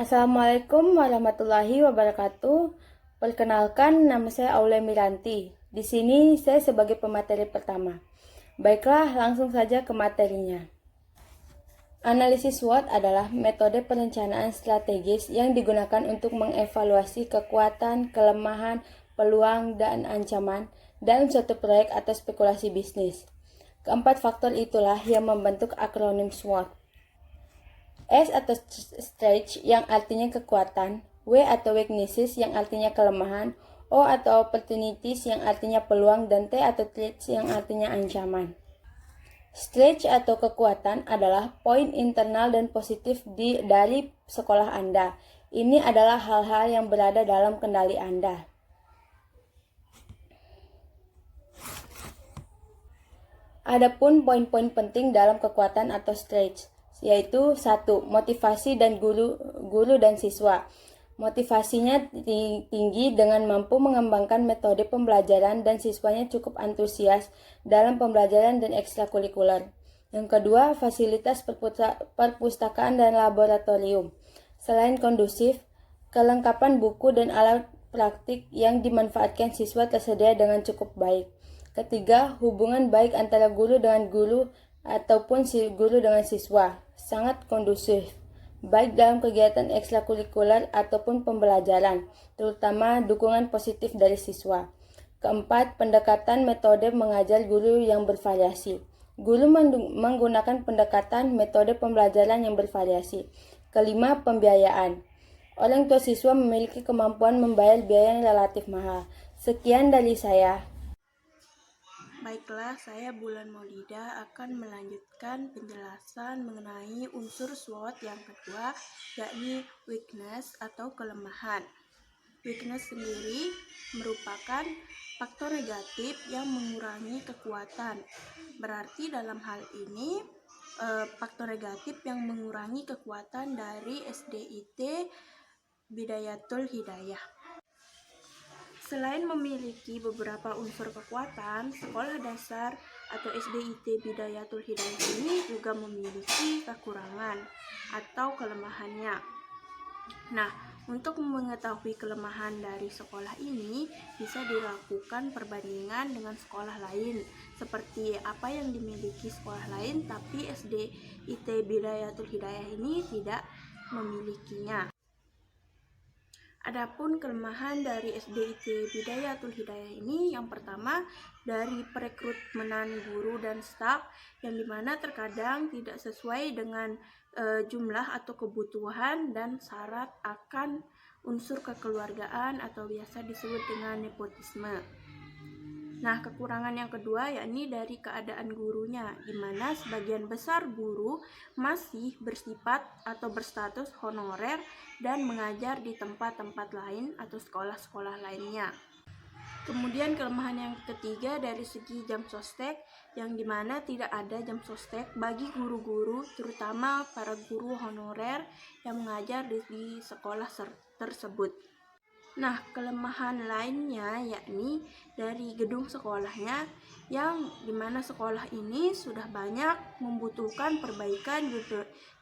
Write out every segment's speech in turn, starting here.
Assalamualaikum warahmatullahi wabarakatuh. Perkenalkan, nama saya Aule Miranti. Di sini saya sebagai pemateri pertama. Baiklah, langsung saja ke materinya. Analisis SWOT adalah metode perencanaan strategis yang digunakan untuk mengevaluasi kekuatan, kelemahan, peluang, dan ancaman dalam suatu proyek atau spekulasi bisnis. Keempat faktor itulah yang membentuk akronim SWOT. S atau stretch yang artinya kekuatan, W atau weaknesses yang artinya kelemahan, O atau opportunities yang artinya peluang, dan T atau threats yang artinya ancaman. Stretch atau kekuatan adalah poin internal dan positif dari sekolah Anda. Ini adalah hal-hal yang berada dalam kendali Anda. Adapun poin-poin penting dalam kekuatan atau stretch, yaitu 1. Motivasi dan guru dan siswa. Motivasinya tinggi dengan mampu mengembangkan metode pembelajaran dan siswanya cukup antusias dalam pembelajaran dan ekstrakurikuler. Yang kedua, fasilitas perpustakaan dan laboratorium. Selain kondusif, kelengkapan buku dan alat praktik yang dimanfaatkan siswa tersedia dengan cukup baik. Ketiga, hubungan baik antara guru dengan guru ataupun guru dengan siswa sangat kondusif, baik dalam kegiatan ekstrakurikuler ataupun pembelajaran, terutama dukungan positif dari siswa. Keempat, pendekatan metode mengajar guru yang bervariasi. Guru menggunakan pendekatan metode pembelajaran yang bervariasi. Kelima, pembiayaan. Orang tua siswa memiliki kemampuan membayar biaya yang relatif mahal. Sekian dari saya. Baiklah, saya Bulan Maulida akan melanjutkan penjelasan mengenai unsur SWOT yang kedua, yakni weakness atau kelemahan. Weakness sendiri merupakan faktor negatif yang mengurangi kekuatan. Berarti dalam hal ini, faktor negatif yang mengurangi kekuatan dari SDIT Bidayatul Hidayah. Selain memiliki beberapa unsur kekuatan, sekolah dasar atau SDIT Bidayatul Hidayah ini juga memiliki kekurangan atau kelemahannya. Nah, untuk mengetahui kelemahan dari sekolah ini, bisa dilakukan perbandingan dengan sekolah lain, seperti apa yang dimiliki sekolah lain, tapi SDIT Bidayatul Hidayah ini tidak memilikinya. Adapun kelemahan dari SDIT Bidayatul Hidayah ini, yang pertama dari perekrutmenan guru dan staf, yang dimana terkadang tidak sesuai dengan jumlah atau kebutuhan dan syarat akan unsur kekeluargaan atau biasa disebut dengan nepotisme. Nah, kekurangan yang kedua yakni dari keadaan gurunya, di mana sebagian besar guru masih bersifat atau berstatus honorer dan mengajar di tempat-tempat lain atau sekolah-sekolah lainnya. Kemudian kelemahan yang ketiga dari segi jam sostek, yang dimana tidak ada jam sostek bagi guru-guru, terutama para guru honorer yang mengajar di sekolah tersebut. Nah, kelemahan lainnya yakni dari gedung sekolahnya, yang dimana sekolah ini sudah banyak membutuhkan perbaikan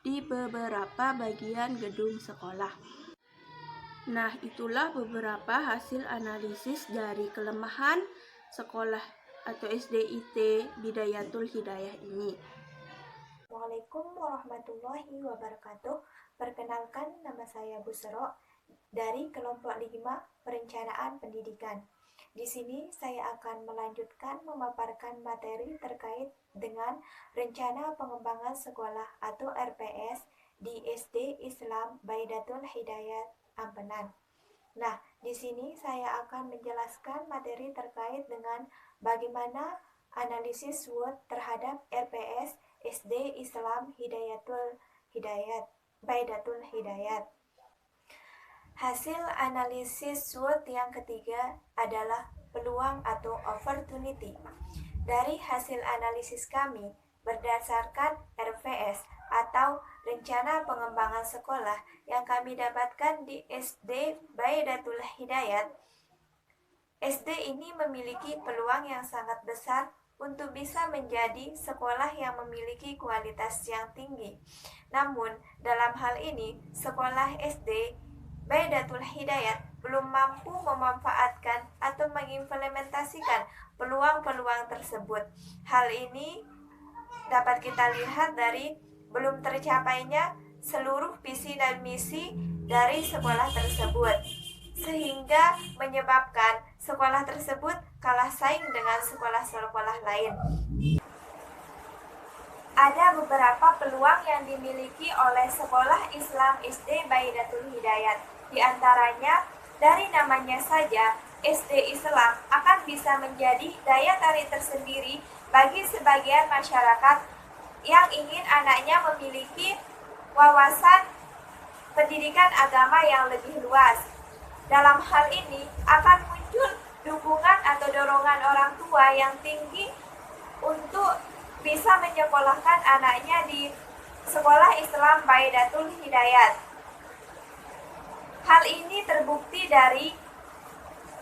di beberapa bagian gedung sekolah. Nah, itulah beberapa hasil analisis dari kelemahan sekolah atau SDIT Bidayatul Hidayah ini. Assalamualaikum warahmatullahi wabarakatuh. Perkenalkan, nama saya Busro dari kelompok 5 Perencanaan Pendidikan. Di sini saya akan melanjutkan memaparkan materi terkait dengan rencana pengembangan sekolah atau RPS di SD Islam Baidatul Hidayat Ampenan. Nah, di sini saya akan menjelaskan materi terkait dengan bagaimana analisis SWOT terhadap RPS SD Islam Baidatul Hidayat. Hasil analisis SWOT yang ketiga adalah peluang atau opportunity. Dari hasil analisis kami, berdasarkan RPS atau rencana pengembangan sekolah yang kami dapatkan di SD Baidatul Hidayat, SD ini memiliki peluang yang sangat besar untuk bisa menjadi sekolah yang memiliki kualitas yang tinggi. Namun, dalam hal ini, sekolah SD Baidatul Hidayat belum mampu memanfaatkan atau mengimplementasikan peluang-peluang tersebut. Hal ini dapat kita lihat dari belum tercapainya seluruh visi dan misi dari sekolah tersebut, sehingga menyebabkan sekolah tersebut kalah saing dengan sekolah-sekolah lain. Ada beberapa peluang yang dimiliki oleh sekolah Islam SD Baidatul Hidayat. Di antaranya, dari namanya saja, SD Islam akan bisa menjadi daya tarik tersendiri bagi sebagian masyarakat yang ingin anaknya memiliki wawasan pendidikan agama yang lebih luas. Dalam hal ini akan muncul dukungan atau dorongan orang tua yang tinggi untuk bisa menyekolahkan anaknya di sekolah Islam Baidatul Hidayat. Hal ini terbukti dari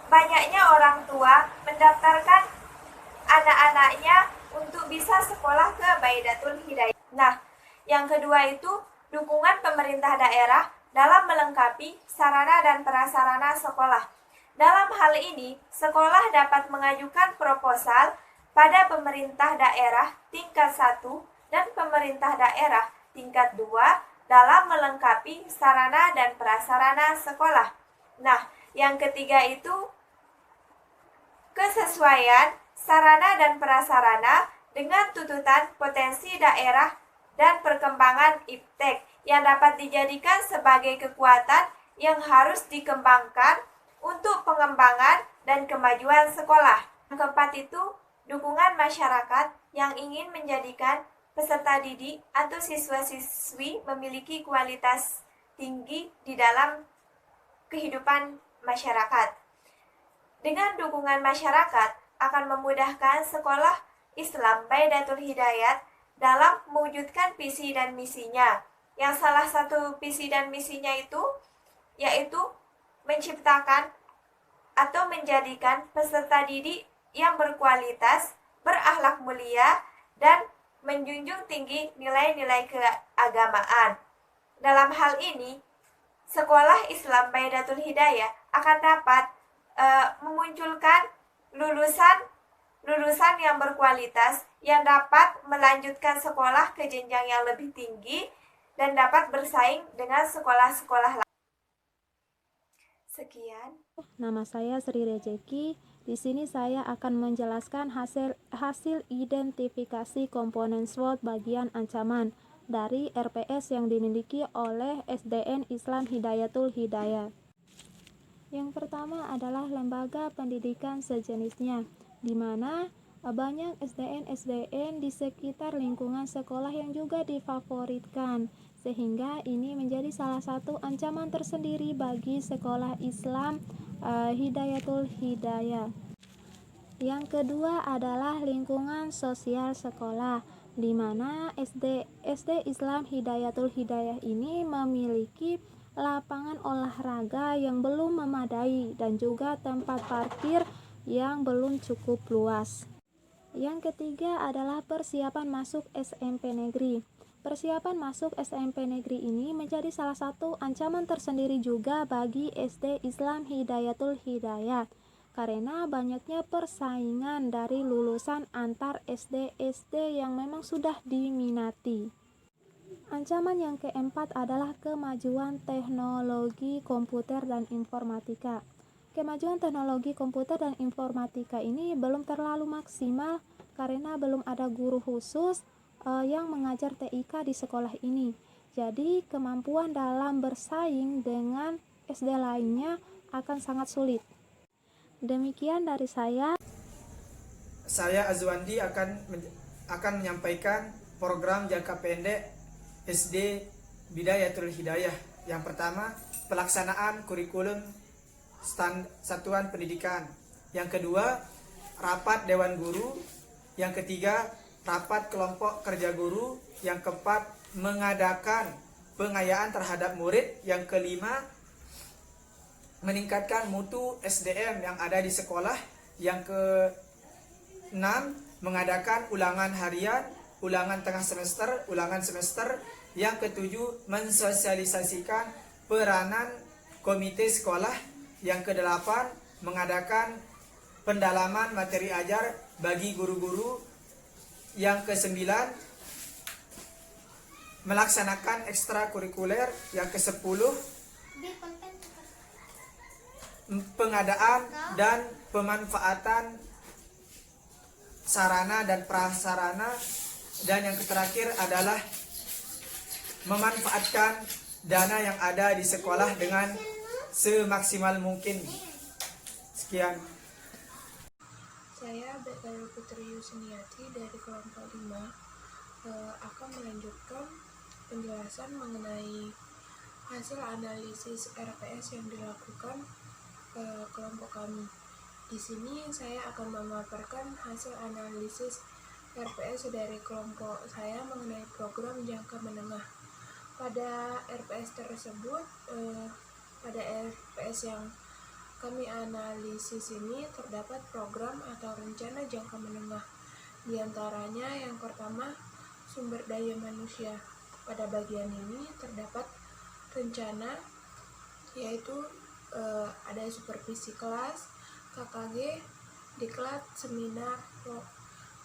banyaknya orang tua mendaftarkan anak-anaknya untuk bisa sekolah ke Baidatul Hidayat. Nah, yang kedua itu dukungan pemerintah daerah dalam melengkapi sarana dan prasarana sekolah. Dalam hal ini, sekolah dapat mengajukan proposal pada pemerintah daerah tingkat 1 dan pemerintah daerah tingkat 2 dalam melengkapi sarana dan prasarana sekolah. Nah, yang ketiga itu kesesuaian sarana dan prasarana dengan tuntutan potensi daerah dan perkembangan iptek yang dapat dijadikan sebagai kekuatan yang harus dikembangkan untuk pengembangan dan kemajuan sekolah. Yang keempat itu dukungan masyarakat yang ingin menjadikan peserta didik atau siswa-siswi memiliki kualitas tinggi di dalam kehidupan masyarakat. Dengan dukungan masyarakat akan memudahkan sekolah Islam Baidatul Hidayat dalam mewujudkan visi dan misinya. Yang salah satu visi dan misinya itu yaitu menciptakan atau menjadikan peserta didik yang berkualitas, berakhlak mulia, dan menjunjung tinggi nilai-nilai keagamaan. Dalam hal ini, sekolah Islam Baidatul Hidayah akan dapat memunculkan lulusan yang berkualitas yang dapat melanjutkan sekolah ke jenjang yang lebih tinggi dan dapat bersaing dengan sekolah-sekolah lain. Sekian. Nama saya Sri Rejeki. Di sini saya akan menjelaskan hasil identifikasi komponen SWOT bagian ancaman dari RPS yang dimiliki oleh SDN Islam Hidayatul Hidayah. Yang pertama adalah lembaga pendidikan sejenisnya, di mana banyak SDN di sekitar lingkungan sekolah yang juga difavoritkan, sehingga ini menjadi salah satu ancaman tersendiri bagi sekolah Islam Hidayatul Hidayah. Yang kedua adalah lingkungan sosial sekolah, di mana SD Islam Hidayatul Hidayah ini memiliki lapangan olahraga yang belum memadai dan juga tempat parkir yang belum cukup luas. Yang ketiga adalah persiapan masuk SMP negeri. Persiapan masuk SMP negeri ini menjadi salah satu ancaman tersendiri juga bagi SD Islam Hidayatul Hidayah, karena banyaknya persaingan dari lulusan antar SD yang memang sudah diminati. Ancaman yang keempat adalah kemajuan teknologi komputer dan informatika. Kemajuan teknologi komputer dan informatika ini belum terlalu maksimal karena belum ada guru khusus yang mengajar TIK di sekolah ini. Jadi kemampuan dalam bersaing dengan SD lainnya akan sangat sulit. Demikian dari saya. Saya Azwandi akan menyampaikan program jangka pendek SD Bidayatul Hidayah. Yang pertama, pelaksanaan kurikulum satuan pendidikan. Yang kedua, rapat dewan guru. Yang ketiga, rapat kelompok kerja guru. Yang keempat, mengadakan pengayaan terhadap murid. Yang kelima, meningkatkan mutu SDM yang ada di sekolah. Yang keenam, mengadakan ulangan harian, ulangan tengah semester, ulangan semester. Yang ketujuh, mensosialisasikan peranan komite sekolah. Yang kedelapan, mengadakan pendalaman materi ajar bagi guru-guru. Yang kesembilan, melaksanakan ekstrakurikuler. Yang kesepuluh, pengadaan dan pemanfaatan sarana dan prasarana. Dan yang terakhir adalah memanfaatkan dana yang ada di sekolah dengan semaksimal mungkin. Sekian. Saya Betharia Putri Yusniati dari kelompok 5 akan melanjutkan penjelasan mengenai hasil analisis RPS yang dilakukan kelompok kami. Di sini saya akan memaparkan hasil analisis RPS dari kelompok saya mengenai program jangka menengah. Pada RPS tersebut, pada RPS yang kami analisis ini terdapat program atau rencana jangka menengah. Di antaranya yang pertama, sumber daya manusia. Pada bagian ini terdapat rencana, yaitu ada supervisi kelas, KKG, diklat, seminar,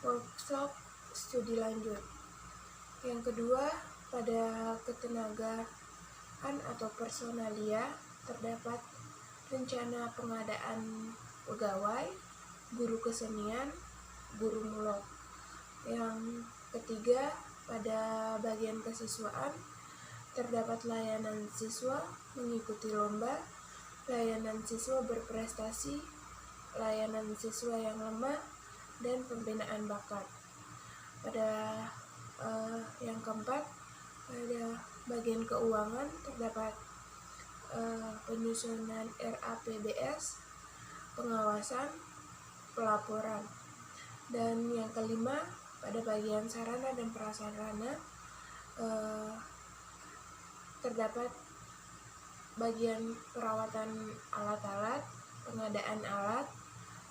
workshop, studi lanjut. Yang kedua, pada ketenagaan atau personalia terdapat rencana pengadaan pegawai, guru kesenian, guru mulok. Yang ketiga, pada bagian kesiswaan terdapat layanan siswa mengikuti lomba, layanan siswa berprestasi, layanan siswa yang lemah, dan pembinaan bakat. Pada yang keempat, pada bagian keuangan terdapat penyusunan RAPBS, pengawasan, pelaporan. Dan yang kelima, pada bagian sarana dan prasarana terdapat bagian perawatan alat-alat, pengadaan alat,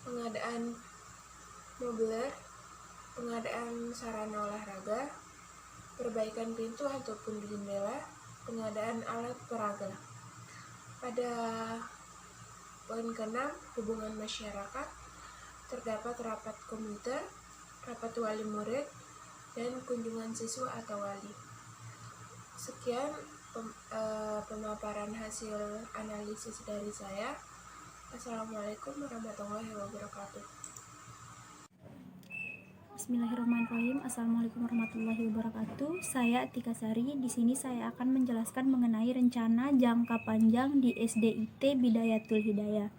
pengadaan mobiler, pengadaan sarana olahraga, perbaikan pintu ataupun jendela, pengadaan alat peraga. Pada poin ke-6, hubungan masyarakat, terdapat rapat komite, rapat wali murid, dan kunjungan siswa atau wali. Sekian pemaparan hasil analisis dari saya. Assalamualaikum warahmatullahi wabarakatuh. Bismillahirrahmanirrahim. Assalamualaikum warahmatullahi wabarakatuh. Saya Atika Sari. Di sini saya akan menjelaskan mengenai rencana jangka panjang di SDIT Bidayatul Hidayah.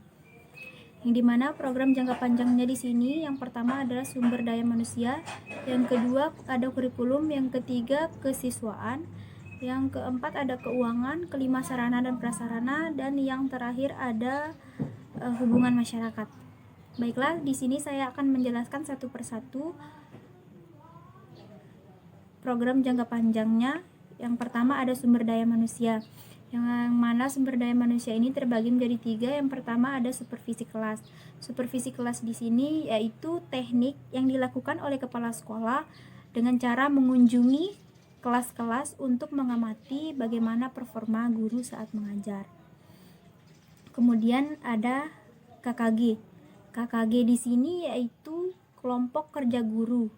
Yang dimana program jangka panjangnya di sini yang pertama adalah sumber daya manusia, yang kedua ada kurikulum, yang ketiga kesiswaan, yang keempat ada keuangan, kelima sarana dan prasarana, dan yang terakhir ada hubungan masyarakat. Baiklah, di sini saya akan menjelaskan satu persatu program jangka panjangnya. Yang pertama ada sumber daya manusia, yang mana sumber daya manusia ini terbagi menjadi 3. Yang pertama ada supervisi kelas. Supervisi kelas di sini yaitu teknik yang dilakukan oleh kepala sekolah dengan cara mengunjungi kelas-kelas untuk mengamati bagaimana performa guru saat mengajar. Kemudian ada KKG. KKG di sini yaitu kelompok kerja guru.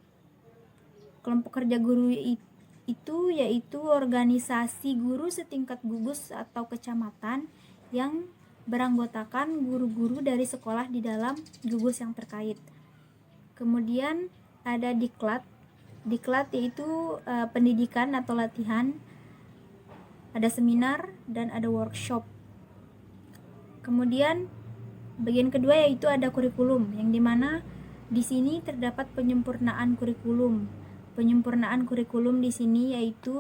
Kelompok kerja guru itu yaitu organisasi guru setingkat gugus atau kecamatan yang beranggotakan guru-guru dari sekolah di dalam gugus yang terkait. Kemudian ada diklat. Diklat yaitu pendidikan atau latihan. Ada seminar dan ada workshop. Kemudian bagian kedua yaitu ada kurikulum, yang dimana di sini terdapat penyempurnaan kurikulum. Penyempurnaan kurikulum di sini yaitu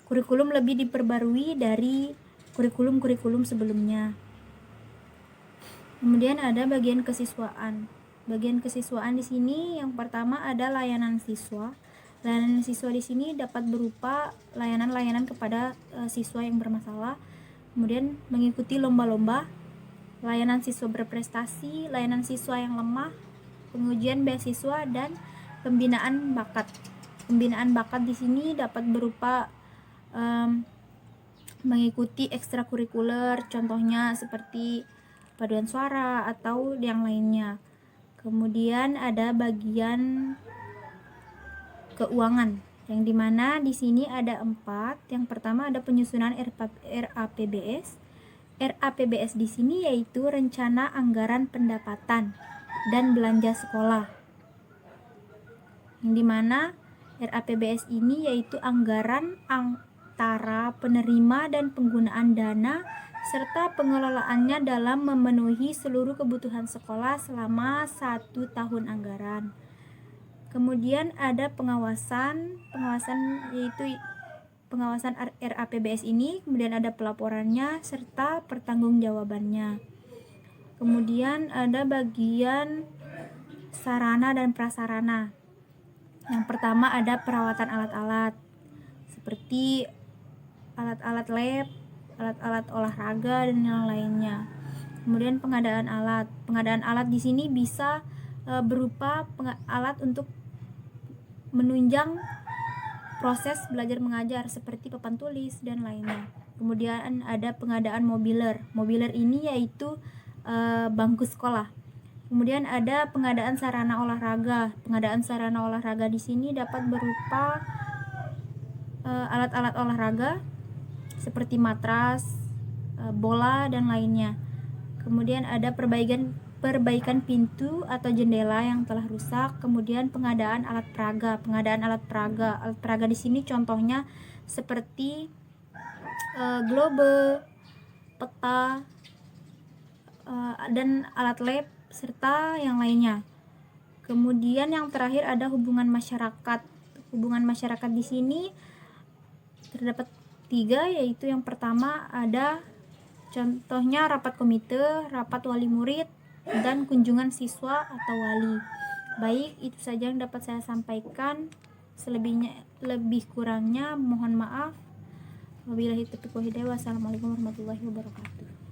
kurikulum lebih diperbarui dari kurikulum-kurikulum sebelumnya. Kemudian ada bagian kesiswaan. Bagian kesiswaan di sini yang pertama ada layanan siswa. Layanan siswa di sini dapat berupa layanan-layanan kepada siswa yang bermasalah. Kemudian mengikuti lomba-lomba, layanan siswa berprestasi, layanan siswa yang lemah, pengujian beasiswa, dan pembinaan bakat. Pembinaan bakat di sini dapat berupa mengikuti ekstrakurikuler, contohnya seperti paduan suara atau yang lainnya. Kemudian ada bagian keuangan, yang dimana di sini ada 4. Yang pertama ada penyusunan RAPBS. RAPBS di sini yaitu rencana anggaran pendapatan dan belanja sekolah. Yang dimana RAPBS ini yaitu anggaran antara penerima dan penggunaan dana serta pengelolaannya dalam memenuhi seluruh kebutuhan sekolah selama 1 tahun anggaran. Kemudian ada pengawasan yaitu pengawasan RAPBS ini, kemudian ada pelaporannya serta pertanggungjawabannya. Kemudian ada bagian sarana dan prasarana. Yang pertama ada perawatan alat-alat seperti alat-alat lab, alat-alat olahraga dan yang lainnya. Kemudian pengadaan alat. Pengadaan alat di sini bisa berupa alat untuk menunjang proses belajar mengajar seperti papan tulis dan lainnya. Kemudian ada pengadaan mobiler. Mobiler ini yaitu bangku sekolah. Kemudian ada pengadaan sarana olahraga. Pengadaan sarana olahraga di sini dapat berupa alat-alat olahraga seperti matras, bola dan lainnya. Kemudian ada perbaikan pintu atau jendela yang telah rusak. Kemudian pengadaan alat peraga. Alat peraga di sini contohnya seperti globe, peta, dan alat lab serta yang lainnya. Kemudian yang terakhir ada hubungan masyarakat. Hubungan masyarakat di sini terdapat 3, yaitu yang pertama ada contohnya rapat komite, rapat wali murid, dan kunjungan siswa atau wali. Baik, itu saja yang dapat saya sampaikan. Lebih kurangnya mohon maaf. Wabillahi taufiq wal hidayah. Wassalamualaikum warahmatullahi wabarakatuh.